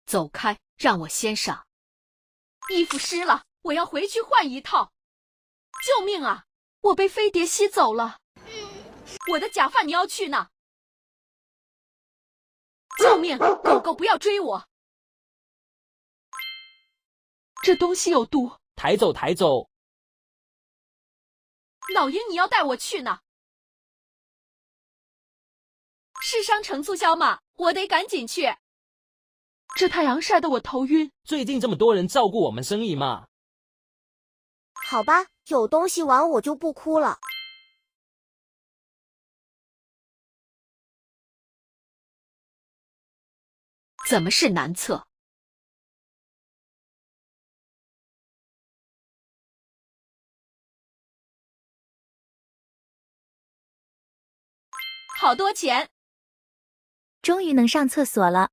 走开，让我先上。衣服湿了，我要回去换一套。救命啊！我被飞碟吸走了。我的假发你要去哪？救命！狗狗不要追我！这东西有毒。抬走，抬走！老爷，你要带我去哪？是商城促销吗？我得赶紧去。这太阳晒得我头晕。最近这么多人照顾我们生意嘛。好吧，有东西玩我就不哭了。怎么是男厕？好多钱！终于能上厕所了。